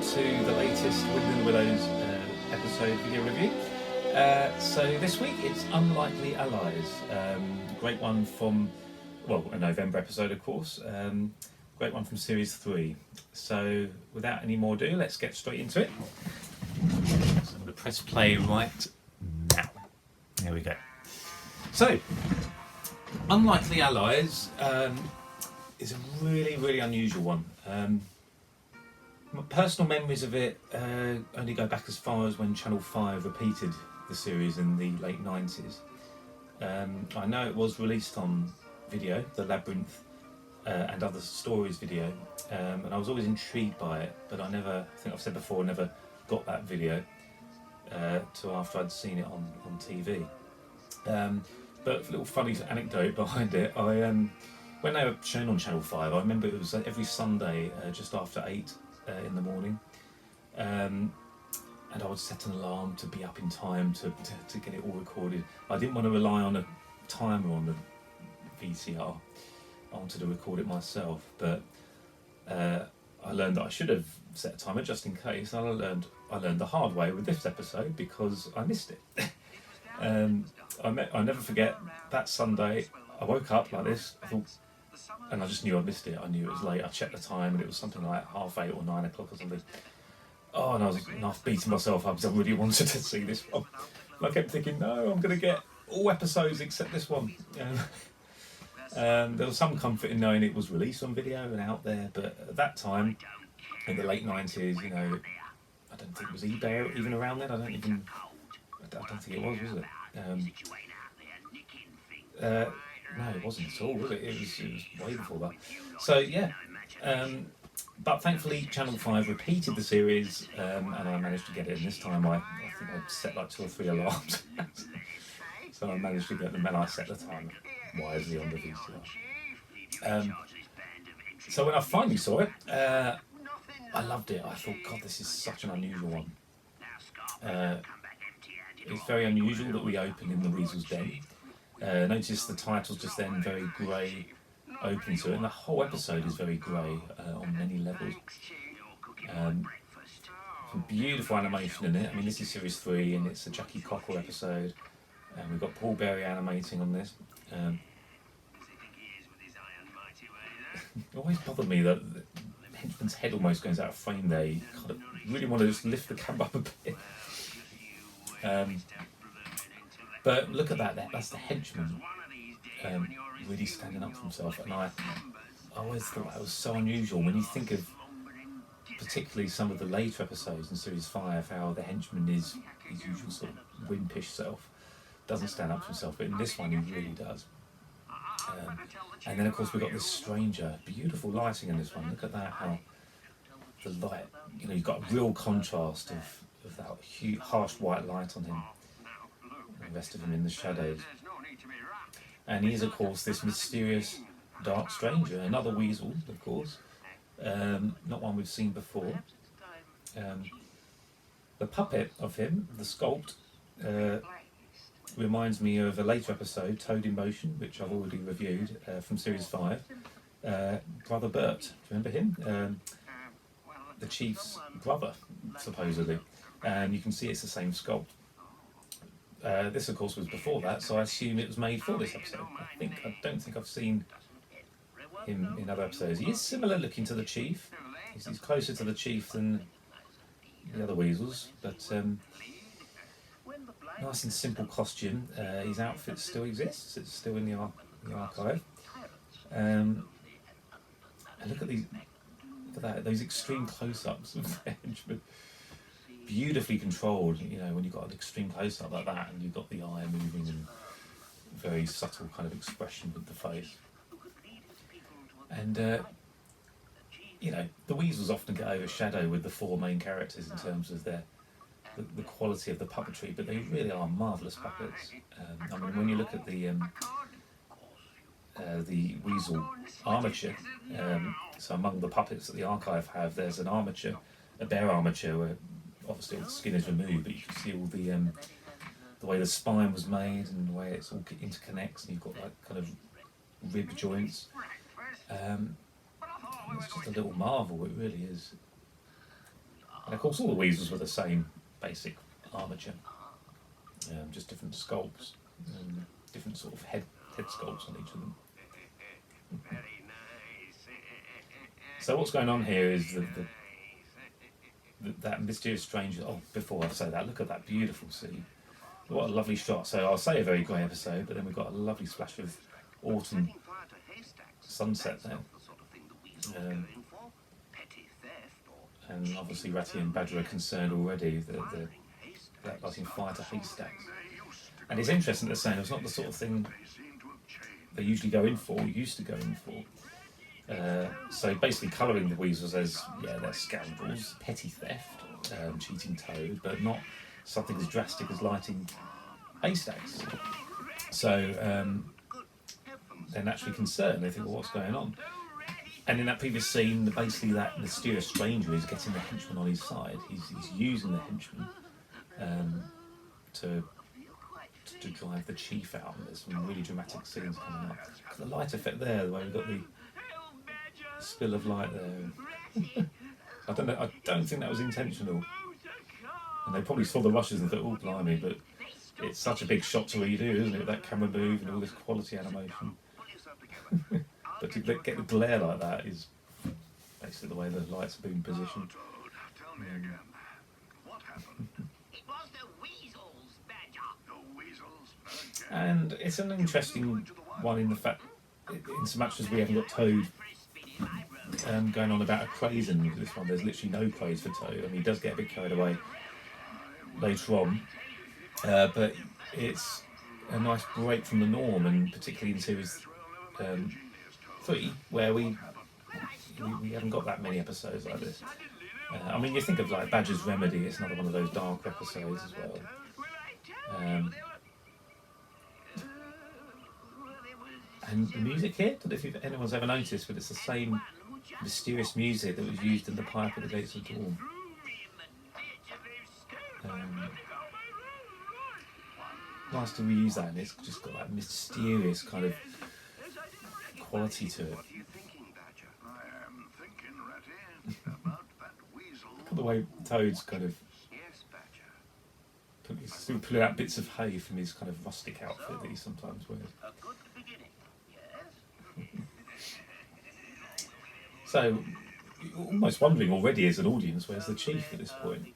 to the latest Wind in the Willows episode video review. So this week it's Unlikely Allies. Great one from, well, a November episode of course. Great one from series 3. So without any more ado, let's get straight into it. So I'm going to press play right now. There we go. So, Unlikely Allies is a really unusual one. My personal memories of it only go back as far as when Channel 5 repeated the series in the late 90s. I know it was released on video, the Labyrinth and Other Stories video, and I was always intrigued by it, but I think I've said before, never got that video till after I'd seen it on TV. But a little funny anecdote behind it, when they were shown on Channel 5, I remember it was every Sunday just after 8 in the morning, and I would set an alarm to be up in time to get it all recorded. I didn't want to rely on a timer on the VCR. I wanted to record it myself, but I learned that I should have set a timer just in case. And I learned the hard way with this episode because I missed it. I never forget that Sunday. I woke up like this, and I just knew I missed it. I knew it was late. I checked the time, and it was something like 8:30 or 9 o'clock or something. Oh, and I was beating myself up because I really wanted to see this one. And I kept thinking, no, I'm going to get all episodes except this one. There was some comfort in knowing it was released on video and out there, but at that time, in the late 90s, you know, I don't think it was eBay even around then. I don't think it was it? No, it wasn't at all, was it? It was way before that. So yeah, but thankfully Channel 5 repeated the series, and I managed to get it. And this time I think I set like 2 or 3 alarms, so I managed to get them, and I set the time wisely on the VCR. So when I finally saw it, I loved it. I thought, God, this is such an unusual one. It's very unusual that we open in the Weasel's Den. Notice the title's just then very grey opening to it, and the whole episode is very grey on many levels. Some beautiful animation in it. I mean, this is series 3 and it's a Jackie Cockle episode, and we've got Paul Berry animating on this. It always bothered me that the henchman's head almost goes out of frame there. You kind of really want to just lift the camera up a bit. But look at that's the henchman really standing up for himself, and I always thought that was so unusual when you think of particularly some of the later episodes in series 5, how the henchman is his usual sort of wimpish self, doesn't stand up for himself, but in this one he really does. And then of course we've got this stranger, beautiful lighting in this one. Look at that, how the light, you know, you've got a real contrast of that huge, harsh white light on him, and the rest of him in the shadows. And he's of course this mysterious dark stranger, another weasel of course, not one we've seen before. The puppet of him, the sculpt, reminds me of a later episode, Toad in Motion, which I've already reviewed, from series 5. Brother Bert, do you remember him? The chief's brother, supposedly. And you can see it's the same sculpt. This of course was before that, so I assume it was made for this episode. I don't think I've seen him in other episodes. He is similar looking to the chief. He's closer to the chief than the other weasels, but nice and simple costume. His outfit still exists. It's still in the archive. And look at that. Those extreme close-ups of the henchman. Beautifully controlled. You know, when you've got an extreme close-up like that, and you've got the eye moving and very subtle kind of expression with the face. And you know, the weasels often get overshadowed with the 4 main characters in terms of the quality of the puppetry, but they really are marvellous puppets. I mean, when you look at the weasel armature, so among the puppets that the archive have, there's an armature, a bare armature, where obviously all the skin is removed, but you can see all the way the spine was made and the way it's all interconnects, and you've got like kind of rib joints. It's just a little marvel, it really is. And of course all the weasels were the same basic armature, just different sculpts, different sort of head sculpts on each of them. So what's going on here is that mysterious stranger. Oh, before I say that, look at that beautiful sea. What a lovely shot. So I'll say a very grey episode, but then we've got a lovely splash of autumn sunset there. And obviously Ratty and Badger are concerned already that they're lighting fire to haystacks. And it's interesting they're saying it's not the sort of thing they usually go in for, used to go in for. So basically colouring the weasels as, they're scoundrels, petty theft, cheating Toad, but not something as drastic as lighting haystacks. So they're naturally concerned. They think, well, what's going on? And in that previous scene, basically that mysterious stranger is getting the henchman on his side. He's using the henchman to drive the chief out. And there's some really dramatic scenes coming up. The light effect there, the way we've got the spill of light there. I don't think that was intentional. And they probably saw the rushes and thought, oh, blimey, but it's such a big shot to redo, isn't it? That camera move and all this quality animation. But to get the glare like that is basically the way the lights are being positioned. And it's an interesting one in the fact, in so much as we haven't got Toad going on about a craze in this one. There's literally no praise for Toad. I mean, he does get a bit carried away later on, but it's a nice break from the norm, and particularly in series 3, where we haven't got that many episodes like this. I mean, you think of like Badger's Remedy, it's another one of those dark episodes as well. And the music here, I don't know if anyone's ever noticed, but it's the same mysterious music that was used in The Pipe at the Gates of Dawn. Nice to reuse that, and it's just got that mysterious kind of quality to it. Look at the way Toad's kind of pulling out bits of hay from his kind of rustic outfit that he sometimes wears. So, you're almost wondering already as an audience, where's the chief at this point?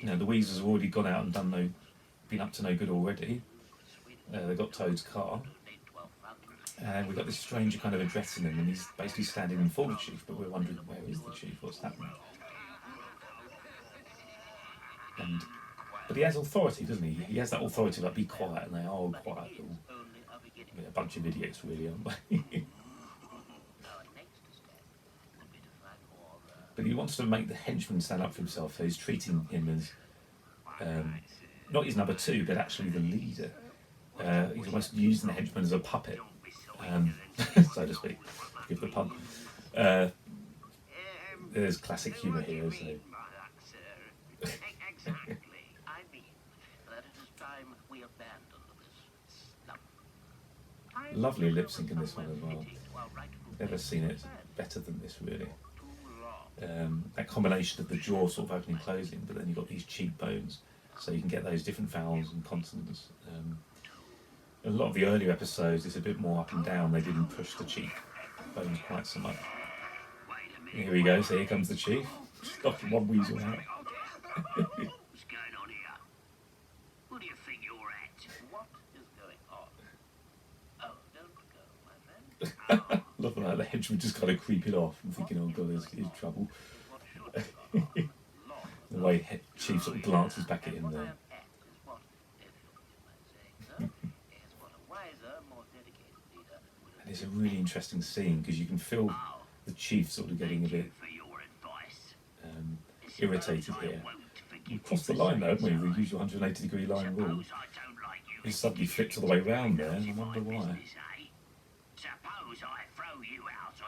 The weasels have already gone out and been up to no good already. They've got Toad's car. And we've got this stranger kind of addressing him, and he's basically standing in for the chief, but we're wondering, where is the chief? What's happening? But he has authority, doesn't he? He has that authority, like, be quiet, and they are all quiet. A bunch of idiots, really, aren't they? But he wants to make the henchman stand up for himself, so he's treating him as not his number 2, but actually the leader. He's almost using the henchman as a puppet, so to speak. Give the pun. There's classic humour here, isn't there? Lovely lip sync in this one as well. Never seen it better than this, really. That combination of the jaw sort of opening and closing, but then you've got these cheekbones, so you can get those different vowels and consonants. A lot of the earlier episodes, it's a bit more up and down. They didn't push the cheekbones quite so much. Here we go, so here comes the chief. Just knocking one weasel out. What's going on here? Who do you think you're at? What is going on? Oh, don't go, my friend. Love that, the henchman just kind of creeping off and thinking, oh god, there's trouble. The way Chief sort of glances back at him there. And it's a really interesting scene because you can feel the Chief sort of getting a bit irritated here. We've crossed the line though, haven't we? The usual 180-degree line rule. He suddenly flipped all the way round there, and I wonder why.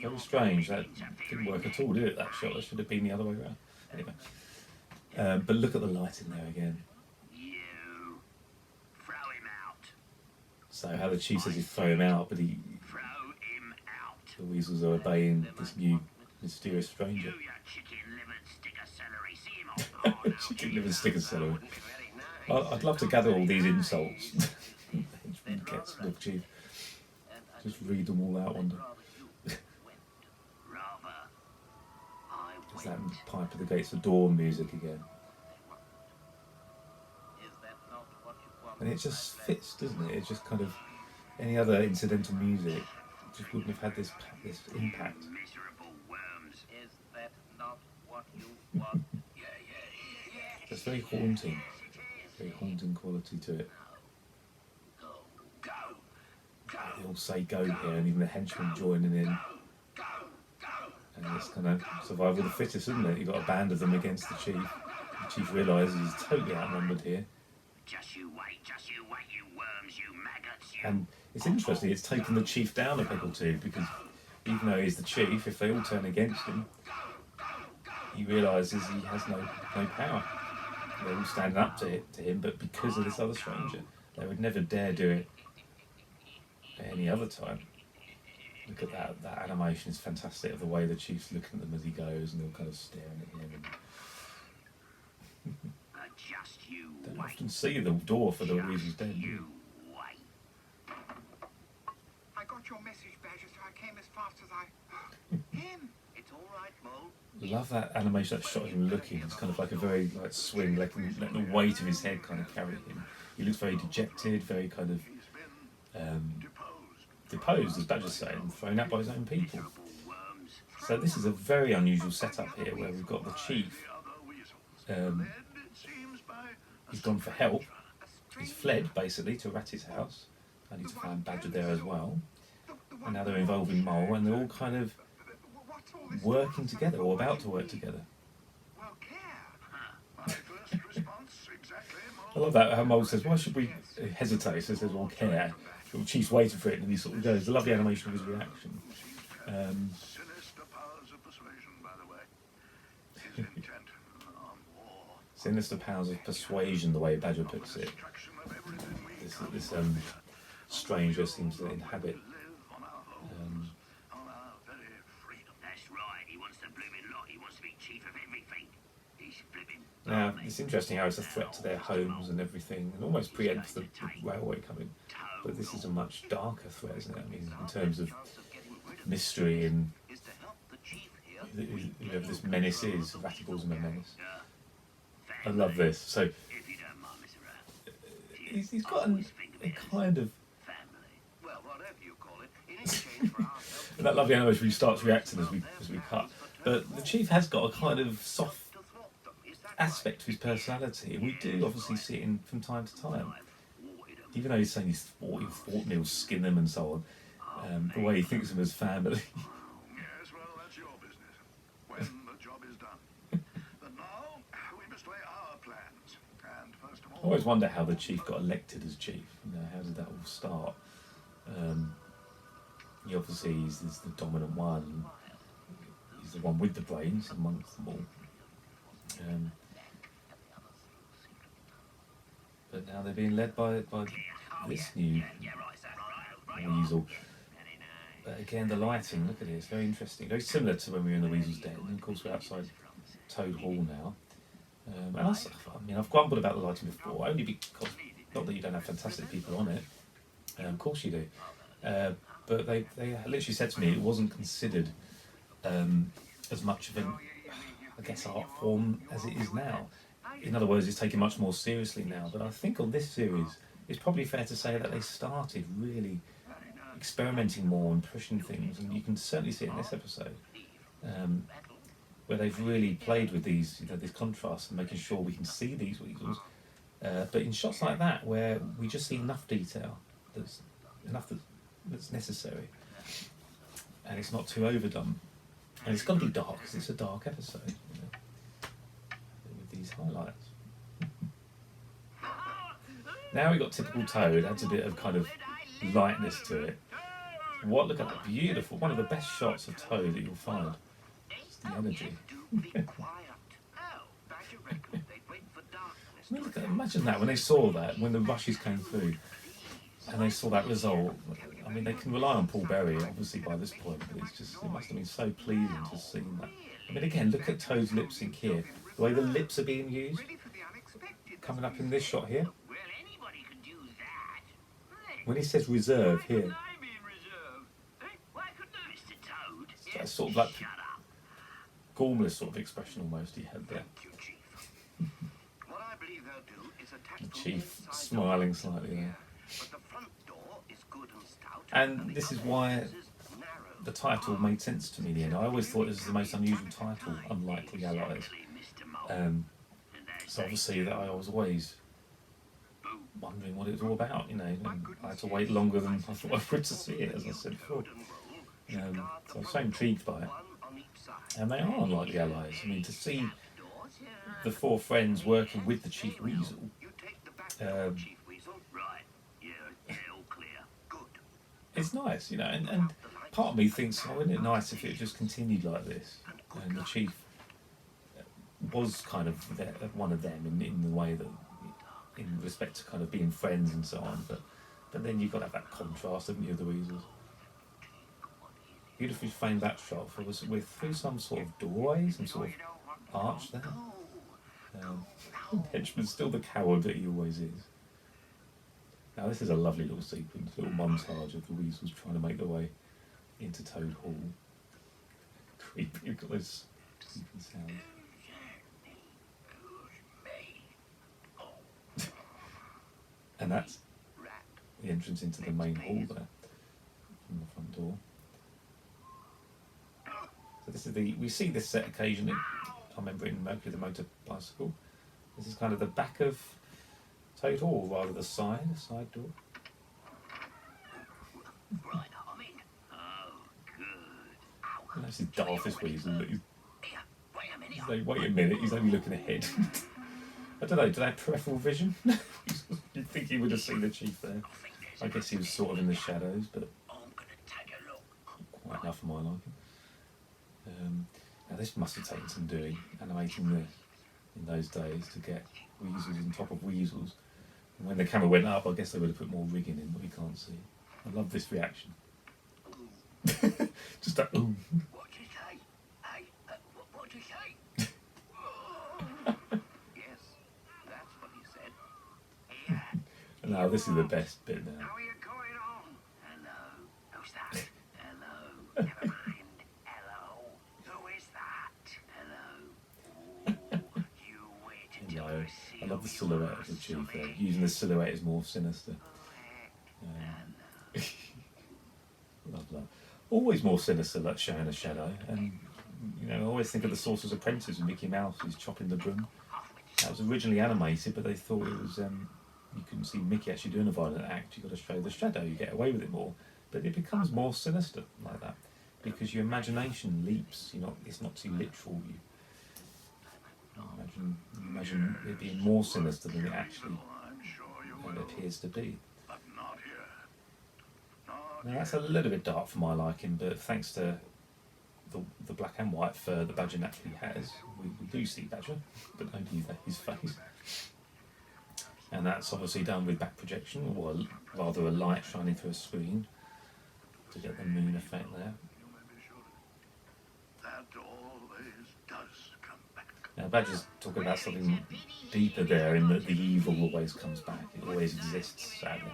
Very strange, that didn't work at all, did it, that shot? That should have been the other way around. Anyway. But look at the light in there again. You throw him out. So how the Chief says he'd throw him out, but Throw him out. the weasels are obeying this new mysterious stranger. You chicken-livered stick Chicken liver stick of celery. I'd love to gather all these insults. Henchman gets Lord Chief. Just read them all out one day. It's that Pipe of the Gates of Dawn music again. And it just fits, doesn't it? It's just kind of any other incidental music just wouldn't have had this impact. Is that not what you want? It's very haunting quality to it. They all say go here, and even the henchmen joining in. And it's kind of survival of the fittest, isn't it? You've got a band of them against the chief. The chief realises he's totally outnumbered here. Just you wait, you worms, you maggots, you... And it's interesting, it's taken the chief down a peg or two, because even though he's the chief, if they all turn against him, he realises he has no power. They're all standing up to him, but because of this other stranger, they would never dare do it at any other time. Look at that animation is fantastic, of the way the chief's looking at them as he goes, and they're kind of staring at him. Just you Don't wait. often see the door for the Weasel's Den. You wait. I got your message, Badger, so I came as fast as I... Him! It's all right, Mole. Love that animation, that shot of him looking. It's kind of like a very swing, letting the weight of his head kind of carry him. He looks very dejected, very kind of deposed, as Badger's saying, thrown out by his own people. So this is a very unusual setup here, where we've got the chief. He's gone for help. He's fled, basically, to Ratty's house. I need to find Badger there as well. And now they're involving Mole, and they're all kind of working together, or about to work together. I love that, how Mole says, why should we hesitate? So he says, well, care. The chief's waiting for it, and he sort of goes. I love the animation of his reaction. Sinister powers of persuasion, the way Badger puts it. This stranger seems to inhabit. That's right, he wants the blooming lot. He wants to be chief of everything. He's flipping. Now, it's interesting how it's a threat to their homes and everything, and almost preempts the railway coming. But this is a much darker threat, isn't it? I mean, in terms of mystery and this menace is. Ratical's a menace. I love this. So If you don't mind, Mr. Rat. he's got a kind of Well, whatever you call it, in exchange for our help. that lovely animation where he starts reacting as we cut. But the chief has got a kind of soft aspect to his personality, and we do obviously see it from time to time. Even though he's saying he's fought me, he'll skin them and so on, the way he thinks of them as family. Yes, well, that's your business. When the job is done. But now, we must lay our plans. And first of all... I always wonder how the chief got elected as chief. How did that all start? He obviously is the dominant one. He's the one with the brains amongst them all. But now they're being led by this new weasel. But again, the lighting, look at it, it's very interesting. Very similar to when we were in the Weasel's Den. And of course, we're outside Toad Hall now. And I've grumbled about the lighting before, only because, not that you don't have fantastic people on it, of course you do. But they literally said to me it wasn't considered as much of an, I guess, art form as it is now. In other words, it's taken much more seriously now. But I think on this series, it's probably fair to say that they started really experimenting more and pushing things, and you can certainly see it in this episode, where they've really played with these, this contrast and making sure we can see these weasels. But in shots like that, where we just see enough detail, that's necessary, and it's not too overdone, and it's got to be dark because it's a dark episode, with these highlights. Now we've got typical Toad, adds a bit of kind of lightness to it. Look at that beautiful, one of the best shots of Toad that you'll find. Just the energy. Imagine that, when they saw that, when the rushes came through, and they saw that result. I mean, they can rely on Paul Berry, obviously, by this point, but it must have been so pleasing to see that. I mean, again, look at Toad's lip sync here. The way the lips are being used, Ready for the unexpected. coming up in this shot here. Well, anybody can do that. When he says reserve Why couldn't here, I be in reserve? Why couldn't I, Mr. Toad? it's sort of like Shut up. Gormless sort of expression almost he had there. Thank you, Chief. What I believe they'll do is attack The from chief inside smiling the slightly door. there. But the front door is good and stout. And the this is other why is narrow. the title made sense to me in the end. I always thought it was the most unusual title, Unlikely Allies. Exactly, Mr. Mole. Um, And as so they obviously that I was always boom, wondering what it was all about, you know, and I had to wait longer than I thought I would to see it, as I said before. So I was so intrigued by it. One on each side. And they are unlikely allies. I mean, to see doors here. the four friends working with the Chief Weasel, You take the back door, Um, Chief Weasel. Right. Yeah, all clear. Good. it's nice, you know, and part of me thinks, oh, isn't it nice if it just continued like this? And the Chief was kind of one of them in the way that, in respect to kind of being friends and so on, but then you've got to have that contrast, haven't you, of the Weasels? Beautifully framed that shot for us with through some sort of doorway, some sort of arch there. Henchman's still the coward that he always is. Now this is a lovely little sequence, little montage of the Weasels trying to make their way into Toad Hall. Creepy, you've got those creepy sounds. And that's the entrance into the main hall there, from the front door. So this is we see this set occasionally. I remember in Mercury the Motor Bicycle. This is kind of the back of Toad Hall, rather the side door. Right, I'm in. Oh, good. And that's his daftest Weasel. Here, wait a minute. He's like, wait a minute, he's only looking ahead. I don't know, do they have peripheral vision? You'd think he would have seen the Chief there. I guess he was sort of in the shadows, but I'm gonna take a look. quite enough for my liking. Now this must have taken some doing, animating this in those days to get Weasels on top of Weasels. And when the camera went up, I guess they would have put more rigging in, but we can't see. I love this reaction. Just that ooh. What'd you say? Hey, what'd you say? Yes, that's what he said. Here. And now this is the best bit now. How are you going on? Hello. Who's that? Hello. Never mind. Hello. Who is that? Hello. Ooh, you wait until No, I see I love the who silhouette you of the are, Chief there. Sylvie. Using the silhouette is more sinister. Hello. Love that. Always more sinister, like showing a shadow. And you know, I always think of the Sorcerer's Apprentice with Mickey Mouse who's chopping the broom. That was originally animated, but they thought it was you couldn't see Mickey actually doing a violent act. You've got to show the shadow. You get away with it more, but it becomes more sinister like that because your imagination leaps. It's not too literal. You imagine it being more sinister than it actually I'm sure you will, appears to be. but not here. Not Now that's a little bit dark for my liking, but thanks to the black and white fur that Badger naturally has, we do see Badger, but only his face. And that's obviously done with back projection, or rather a light shining through a screen to get the moon effect there. You may be sure that always does come back. Now Badger's talking about something deeper there, in that the evil always comes back, it always exists, sadly.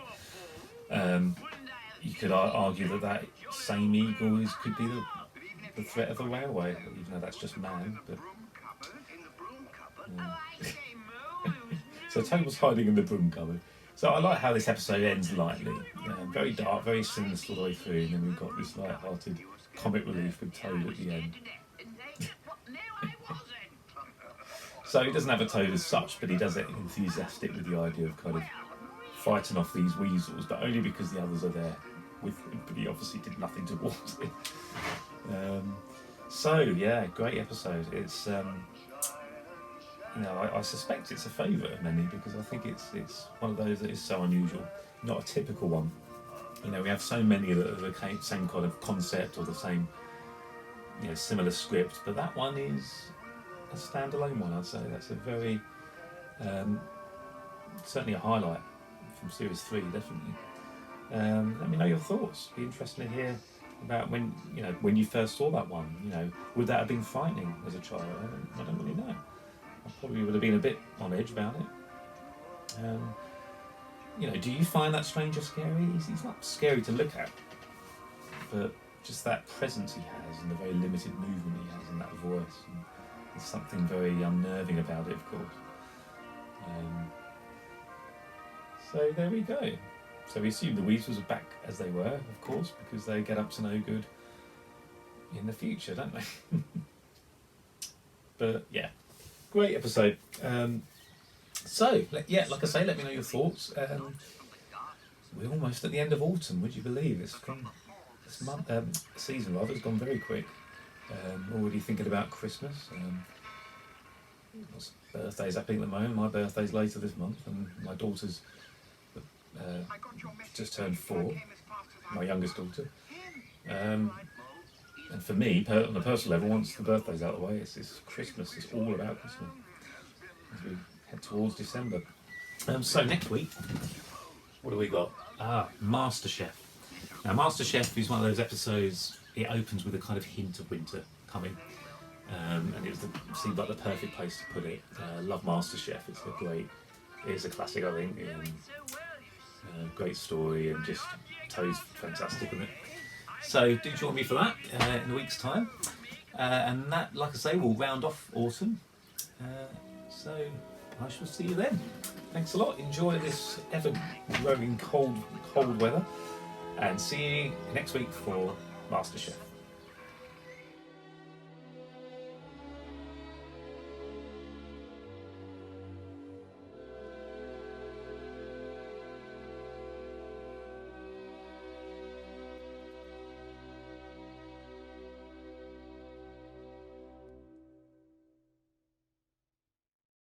You could argue that same eagle could be the threat of the railway, even though that's just man. But In the broom cupboard. yeah. I say, Moo. So Toad was hiding in the broom cupboard. So I like how this episode ends lightly. Very dark, very sinister all the way through, and then we've got this light-hearted comic relief with Toad at the end. No, I wasn't. So he doesn't have a Toad as such, but he does it enthusiastic with the idea of kind of fighting off these Weasels, but only because the others are there with him, but he obviously did nothing towards it. So yeah, great episode. It's I suspect it's a favourite of many because I think it's one of those that is so unusual, not a typical one. We have so many that are the same kind of concept or the same similar script, but that one is a standalone one. I'd say that's a very certainly a highlight from series 3, definitely. Let me know your thoughts. Be interested to hear about when you first saw that one. Would that have been frightening as a child? I don't really know. probably would have been a bit on edge about it. Do you find that stranger scary? He's not scary to look at, but just that presence he has and the very limited movement he has and that voice. And there's something very unnerving about it, of course. So there we go. So we assume the Weasels are back as they were, of course, because they get up to no good in the future, don't they? But yeah, great episode. Like I say, let me know your thoughts. We're almost at the end of autumn. Would you believe this season rather has gone very quick. Already thinking about Christmas. What's birthdays happening at the moment? My birthday's later this month, and my daughter's just turned 4. My youngest daughter. And for me, on a personal level, once the birthday's out of the way, it's Christmas. It's all about Christmas as we head towards December. So next week, what do we got? Masterchef. Now, Masterchef is one of those episodes. It opens with a kind of hint of winter coming, and it seemed like the perfect place to put it. Love Masterchef. It's a classic, I think. Great story, and just Toad's fantastic in it. So do join me for that in a week's time, and that, like I say, will round off autumn. So I shall see you then. Thanks a lot. Enjoy this ever-growing cold weather, and see you next week for MasterChef.